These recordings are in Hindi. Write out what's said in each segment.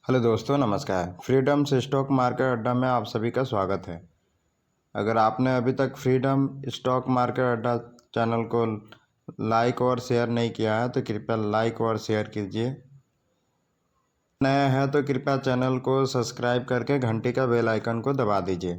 हेलो दोस्तों, नमस्कार। फ्रीडम से स्टॉक मार्केट अड्डा में आप सभी का स्वागत है। अगर आपने अभी तक फ्रीडम स्टॉक मार्केट अड्डा चैनल को लाइक और शेयर नहीं किया है तो कृपया लाइक और शेयर कीजिए। नया है तो कृपया चैनल को सब्सक्राइब करके घंटी का बेल आइकन को दबा दीजिए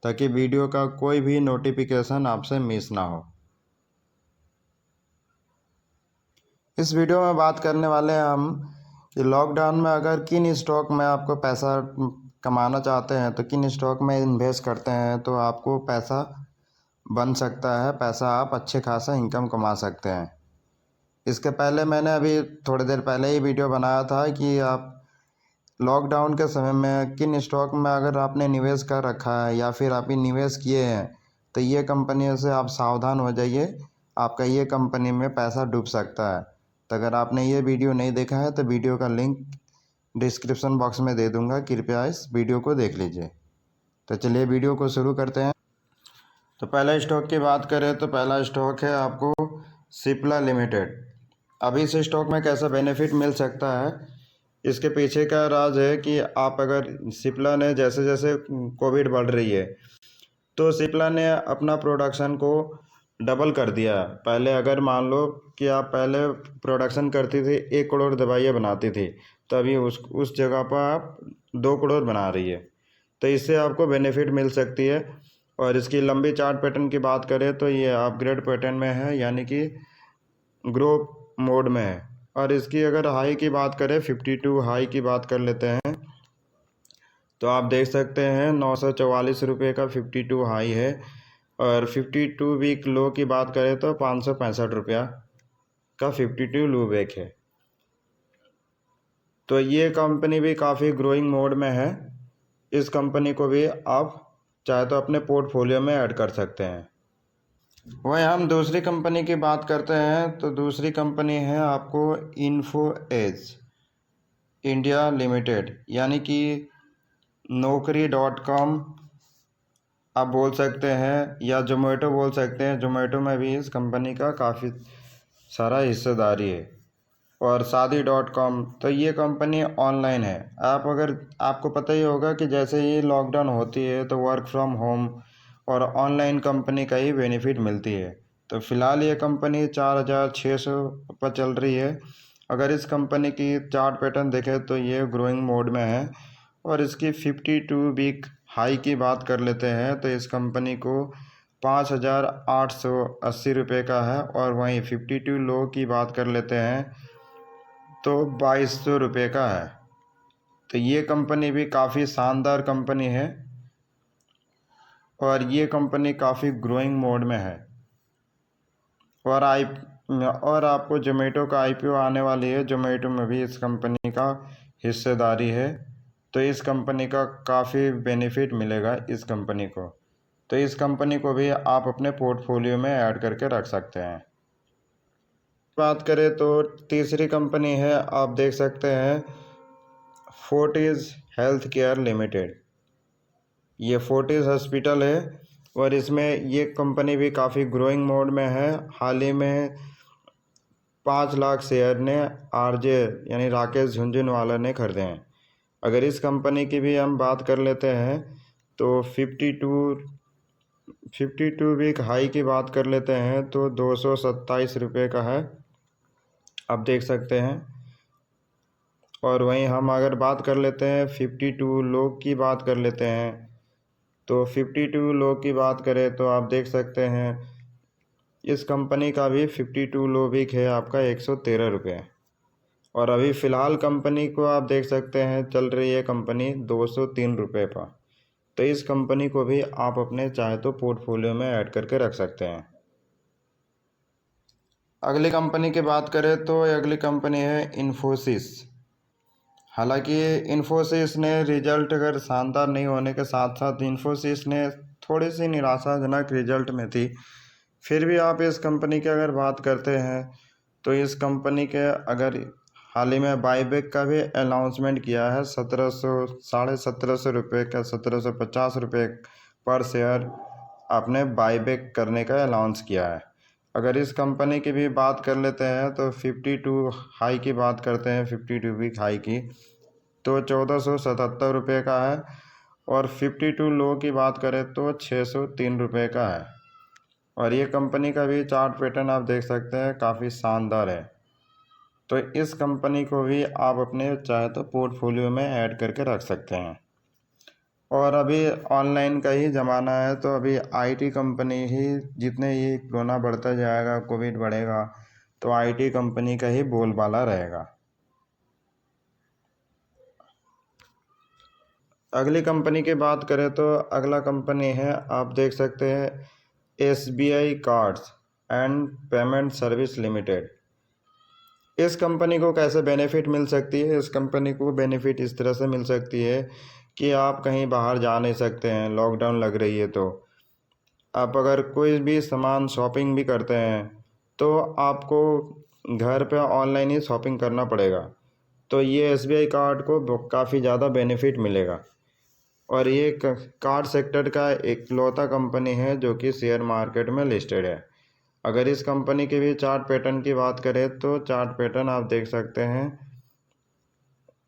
ताकि वीडियो का कोई भी नोटिफिकेशन आपसे मिस ना हो। इस वीडियो में बात करने वाले हैं हम कि लॉकडाउन में अगर किन स्टॉक में आपको पैसा कमाना चाहते हैं तो किन स्टॉक में इन्वेस्ट करते हैं तो आपको पैसा बन सकता है, पैसा आप अच्छे खासा इनकम कमा सकते हैं। इसके पहले मैंने अभी थोड़ी देर पहले ही वीडियो बनाया था कि आप लॉकडाउन के समय में किन स्टॉक में अगर आपने निवेश कर रखा है या फिर आप निवेश किए हैं तो ये कंपनियों से आप सावधान हो जाइए, आपका ये कंपनी में पैसा डूब सकता है। तो अगर आपने ये वीडियो नहीं देखा है तो वीडियो का लिंक डिस्क्रिप्शन बॉक्स में दे दूंगा, कृपया इस वीडियो को देख लीजिए। तो चलिए वीडियो को शुरू करते हैं। तो पहला स्टॉक की बात करें तो पहला स्टॉक है आपको सिप्ला लिमिटेड। अभी इस स्टॉक में कैसा बेनिफिट मिल सकता है, इसके पीछे का राज है कि आप अगर सिप्ला ने जैसे जैसे कोविड बढ़ रही है तो सिप्ला ने अपना प्रोडक्शन को डबल कर दिया। पहले अगर मान लो कि आप पहले प्रोडक्शन करती थी 1 करोड़ दवाइयाँ बनाती थी, तो अभी उस जगह पर आप 2 करोड़ बना रही है। तो इससे आपको बेनिफिट मिल सकती है। और इसकी लंबी चार्ट पैटर्न की बात करें तो ये अपग्रेड पैटर्न में है, यानी कि ग्रो मोड में है। और इसकी अगर हाई की बात करें 52 हाई की बात कर लेते हैं तो आप देख सकते हैं 944 रुपये का 52 हाई है। और 52 वीक लो की बात करें तो 565 रुपया का 52 लो वीक है। तो ये कंपनी भी काफ़ी ग्रोइंग मोड में है। इस कंपनी को भी आप चाहे तो अपने पोर्टफोलियो में ऐड कर सकते हैं। वहीं हम दूसरी कंपनी की बात करते हैं तो दूसरी कंपनी है आपको इन्फो एज इंडिया लिमिटेड, यानी कि Naukri.com आप बोल सकते हैं या जोमेटो बोल सकते हैं। जोमेटो में भी इस कंपनी का काफ़ी सारा हिस्सेदारी है। और शादी.com, तो ये कंपनी ऑनलाइन है। आपको पता ही होगा कि जैसे ही लॉकडाउन होती है तो वर्क फ्रॉम होम और ऑनलाइन कंपनी का ही बेनिफिट मिलती है। तो फ़िलहाल ये कंपनी 4,600 पर चल रही है। अगर इस कंपनी की चार्ट पैटर्न देखें तो ये ग्रोइंग मोड में है। और इसकी 52 वीक हाई की बात कर लेते हैं तो इस कंपनी को 5,880 रुपये का है। और वहीं 52 लो की बात कर लेते हैं तो 2,200 रुपये का है। तो ये कंपनी भी काफ़ी शानदार कंपनी है और ये कंपनी काफ़ी ग्रोइंग मोड में है। और आपको जोमेटो का आईपीओ आने वाली है। जोमेटो में भी इस कंपनी का हिस्सेदारी है, तो इस कंपनी का काफ़ी बेनिफिट मिलेगा इस कंपनी को। तो इस कंपनी को भी आप अपने पोर्टफोलियो में ऐड करके रख सकते हैं। बात करें तो तीसरी कंपनी है, आप देख सकते हैं फोर्टिस हेल्थ केयर लिमिटेड। ये फोर्टिस हॉस्पिटल है और इसमें ये कंपनी भी काफ़ी ग्रोइंग मोड में है। हाल ही में 5 लाख शेयर ने आरजे यानी राकेश झुनझुनवाला ने खरीदे हैं। अगर इस कंपनी की भी हम बात कर लेते हैं तो 52 वीक हाई की बात कर लेते हैं तो 227 रुपये का है, आप देख सकते हैं। और वहीं हम अगर बात कर लेते हैं 52 लो की बात कर लेते हैं तो 52 लो की बात करें तो आप देख सकते हैं इस कंपनी का भी 52 लो वीक है आपका 113 रुपये। और अभी फ़िलहाल कंपनी को आप देख सकते हैं चल रही है कंपनी 203 रुपये पर। तो इस कंपनी को भी आप अपने चाहे तो पोर्टफोलियो में ऐड करके रख सकते हैं। अगली कंपनी की बात करें तो अगली कंपनी है इन्फोसिस। हालांकि इन्फोसिस ने रिजल्ट अगर शानदार नहीं होने के साथ साथ इन्फोसिस ने थोड़ी सी निराशाजनक रिजल्ट में थी, फिर भी आप इस कंपनी की अगर बात करते हैं तो इस कंपनी के अगर हाल ही में बाईबैक का भी अनाउंसमेंट किया है। 1750 रुपये का 1750 रुपये पर शेयर आपने बाईबैक करने का अनाउंस किया है। अगर इस कंपनी की भी बात कर लेते हैं तो 52 हाई की बात करते हैं, 52 वीक हाई की, तो 1477 का है, और 52 लो की बात करें तो 603 का है। और ये कंपनी का भी चार्ट पैटर्न आप देख सकते हैं, काफ़ी शानदार है। तो इस कंपनी को भी आप अपने चाहे तो पोर्टफोलियो में ऐड करके रख सकते हैं। और अभी ऑनलाइन का ही ज़माना है, तो अभी आईटी कंपनी ही, जितने ये कोरोना बढ़ता जाएगा, कोविड बढ़ेगा, तो आईटी कंपनी का ही बोलबाला रहेगा। अगली कंपनी की बात करें तो अगला कंपनी है, आप देख सकते हैं, SBI cards and payment service limited. इस कंपनी को कैसे बेनिफिट मिल सकती है? इस कंपनी को बेनिफिट इस तरह से मिल सकती है कि आप कहीं बाहर जा नहीं सकते हैं, लॉकडाउन लग रही है, तो आप अगर कोई भी सामान शॉपिंग भी करते हैं तो आपको घर पे ऑनलाइन ही शॉपिंग करना पड़ेगा। तो ये एसबीआई कार्ड को काफ़ी ज़्यादा बेनिफिट मिलेगा। और ये कार्ड सेक्टर का इकलौता कंपनी है जो कि शेयर मार्केट में लिस्टेड है। अगर इस कंपनी के भी चार्ट पैटर्न की बात करें तो चार्ट पैटर्न आप देख सकते हैं,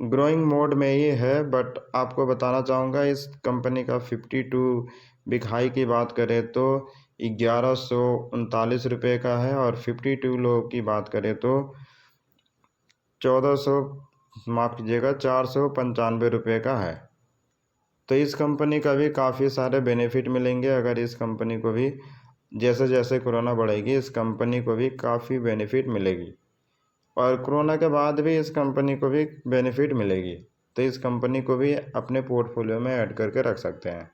ग्रोइंग मोड में ही है। बट आपको बताना चाहूँगा, इस कंपनी का 52 बिग हाई की बात करें तो 1139 का है, और 52 लो की बात करें तो 1400, माफ़ कीजिएगा, 495 का है। तो इस कंपनी का भी काफ़ी सारे बेनिफिट मिलेंगे। अगर इस कंपनी को भी जैसे जैसे कोरोना बढ़ेगी, इस कंपनी को भी काफ़ी बेनिफिट मिलेगी, और कोरोना के बाद भी इस कंपनी को भी बेनिफिट मिलेगी। तो इस कंपनी को भी अपने पोर्टफोलियो में ऐड करके रख सकते हैं।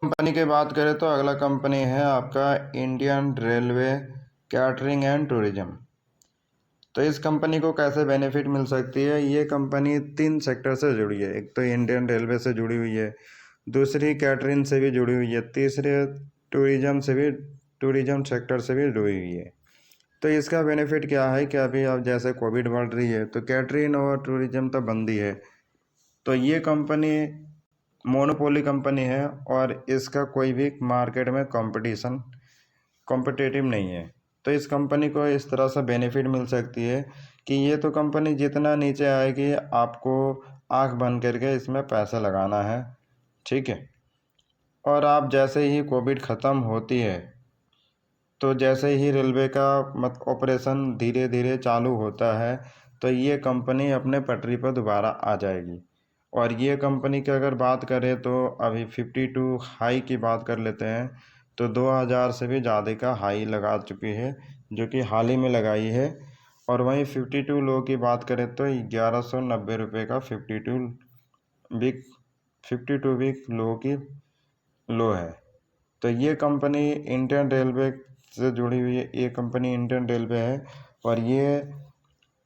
कंपनी की बात करें तो अगला कंपनी है आपका Indian railway catering and tourism. तो इस कंपनी को कैसे बेनिफिट मिल सकती है? ये कंपनी 3 सेक्टर से जुड़ी है। एक तो इंडियन रेलवे से जुड़ी हुई है, दूसरी कैटरिंग से भी जुड़ी हुई है, तीसरे टूरिज्म सेक्टर से भी जुड़ी हुई है। तो इसका बेनिफिट क्या है कि अभी अब जैसे कोविड बढ़ रही है तो कैटरिंग और टूरिज्म तो बंद ही है। तो ये कंपनी मोनोपोली कंपनी है, और इसका कोई भी मार्केट में कॉम्पिटिटिव नहीं है। तो इस कंपनी को इस तरह से बेनिफिट मिल सकती है कि ये तो कंपनी जितना नीचे आएगी, आपको आंख बंद करके इसमें पैसा लगाना है, ठीक है। और आप जैसे ही कोविड ख़त्म होती है, तो जैसे ही रेलवे का ऑपरेशन धीरे धीरे चालू होता है, तो ये कंपनी अपने पटरी पर दोबारा आ जाएगी। और ये कंपनी की अगर बात करें तो अभी 52 हाई की बात कर लेते हैं, तो 2000 से भी ज़्यादा का हाई लगा चुकी है, जो कि हाल ही में लगाई है। और वहीं 52 लो की बात करें तो 1190 का 52 वीक लो की लो है। तो ये कंपनी इंडियन रेलवे से जुड़ी हुई है, ये कंपनी इंडियन रेलवे है, और ये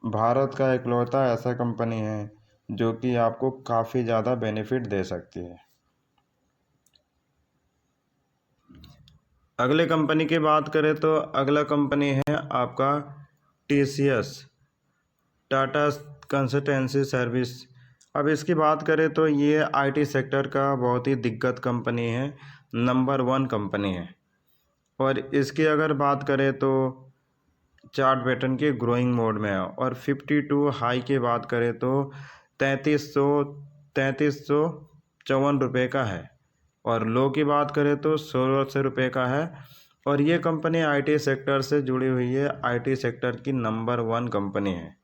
भारत का इकलौता ऐसा कंपनी है जो कि आपको काफ़ी ज़्यादा बेनिफिट दे सकती है। अगले कंपनी की बात करें तो अगला कंपनी है आपका TCS, टाटा कंसल्टेंसी सर्विस। अब इसकी बात करें तो ये आईटी सेक्टर का बहुत ही दिग्गज कंपनी है, नंबर 1 कंपनी है। और इसकी अगर बात करें तो चार्ट पैटर्न के ग्रोइंग मोड में है, और 52 हाई की बात करें तो 3354 का है, और लो की बात करें तो 1600 का है। और ये कंपनी आईटी सेक्टर से जुड़ी हुई है, आईटी सेक्टर की नंबर 1 कंपनी है।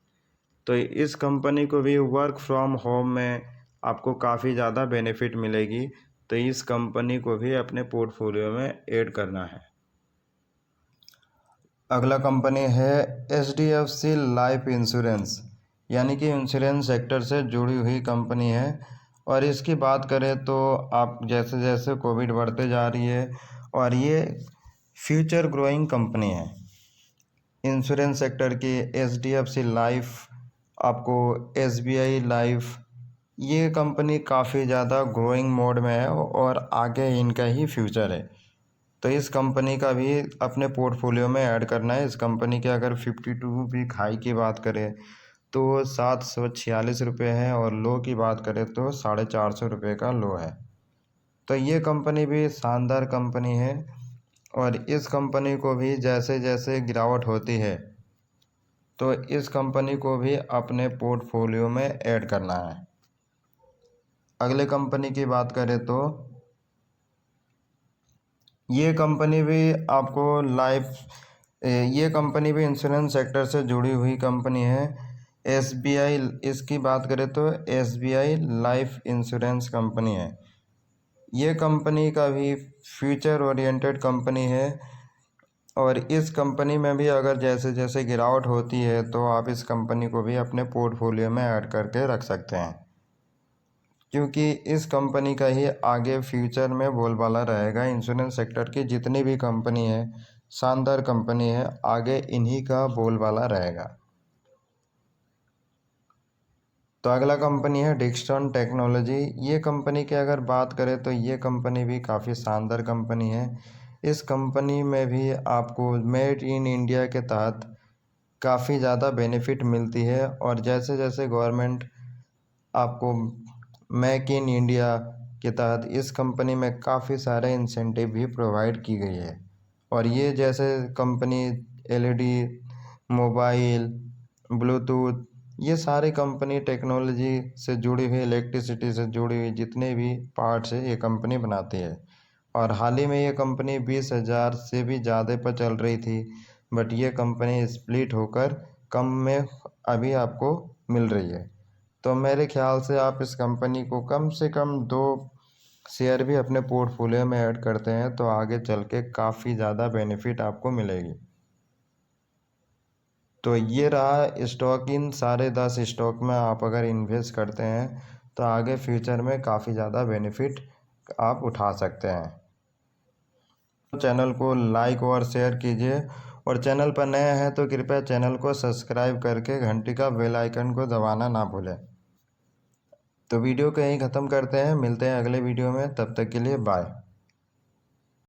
तो इस कंपनी को भी वर्क फ्रॉम होम में आपको काफ़ी ज़्यादा बेनिफिट मिलेगी। तो इस कंपनी को भी अपने पोर्टफोलियो में ऐड करना है। अगला कंपनी है HDFC लाइफ इंश्योरेंस, यानी कि इंश्योरेंस सेक्टर से जुड़ी हुई कंपनी है। और इसकी बात करें तो आप जैसे जैसे कोविड बढ़ते जा रही है, और ये फ्यूचर ग्रोइंग कंपनी है इंश्योरेंस सेक्टर की। HDFC लाइफ, आपको SBI लाइफ, ये कंपनी काफ़ी ज़्यादा ग्रोइंग मोड में है, और आगे इनका ही फ्यूचर है। तो इस कंपनी का भी अपने पोर्टफोलियो में ऐड करना है। इस कंपनी के अगर 52 वीक हाई की बात करें तो 746 है, और लो की बात करें तो 450 का लो है। तो ये कंपनी भी शानदार कंपनी है, और इस कंपनी को भी जैसे जैसे गिरावट होती है, तो इस कंपनी को भी अपने पोर्टफोलियो में ऐड करना है। अगले कंपनी की बात करें तो ये कंपनी भी आपको ये कंपनी भी इंश्योरेंस सेक्टर से जुड़ी हुई कंपनी है। SBI, इसकी बात करें तो SBI लाइफ इंश्योरेंस कंपनी है। ये कंपनी का भी फ्यूचर ओरिएंटेड कंपनी है और इस कंपनी में भी अगर जैसे जैसे गिरावट होती है तो आप इस कंपनी को भी अपने पोर्टफोलियो में ऐड करके रख सकते हैं, क्योंकि इस कंपनी का ही आगे फ्यूचर में बोलबाला रहेगा। इंश्योरेंस सेक्टर की जितनी भी कंपनी है, शानदार कंपनी है, आगे इन्हीं का बोलबाला रहेगा। तो अगला कंपनी है डिक्सन टेक्नोलॉजी। ये कंपनी की अगर बात करें तो ये कंपनी भी काफ़ी शानदार कंपनी है। इस कंपनी में भी आपको मेड इन इंडिया के तहत काफ़ी ज़्यादा बेनिफिट मिलती है और जैसे जैसे गवर्नमेंट आपको मेक इन इंडिया के तहत इस कंपनी में काफ़ी सारे इंसेंटिव भी प्रोवाइड की गई है। और ये जैसे कंपनी LED, मोबाइल, ब्लूटूथ, ये सारी कंपनी टेक्नोलॉजी से जुड़ी हुई, इलेक्ट्रिसिटी से जुड़ी हुई जितने भी पार्ट्स है ये कंपनी बनाती है। और हाल ही में ये कंपनी 20,000 से भी ज़्यादा पर चल रही थी, बट ये कंपनी स्प्लिट होकर कम में अभी आपको मिल रही है। तो मेरे ख्याल से आप इस कंपनी को कम से कम 2 शेयर भी अपने पोर्टफोलियो में ऐड करते हैं तो आगे चल के काफ़ी ज़्यादा बेनिफिट आपको मिलेगी। तो ये रहा स्टॉक। इन सारे 10 स्टॉक में आप अगर इन्वेस्ट करते हैं तो आगे फ्यूचर में काफ़ी ज़्यादा बेनिफिट आप उठा सकते हैं। तो चैनल को लाइक और शेयर कीजिए और चैनल पर नए हैं तो कृपया चैनल को सब्सक्राइब करके घंटी का बेल आइकन को दबाना ना भूलें। तो वीडियो को यहीं ख़त्म करते हैं, मिलते हैं अगले वीडियो में, तब तक के लिए बाय।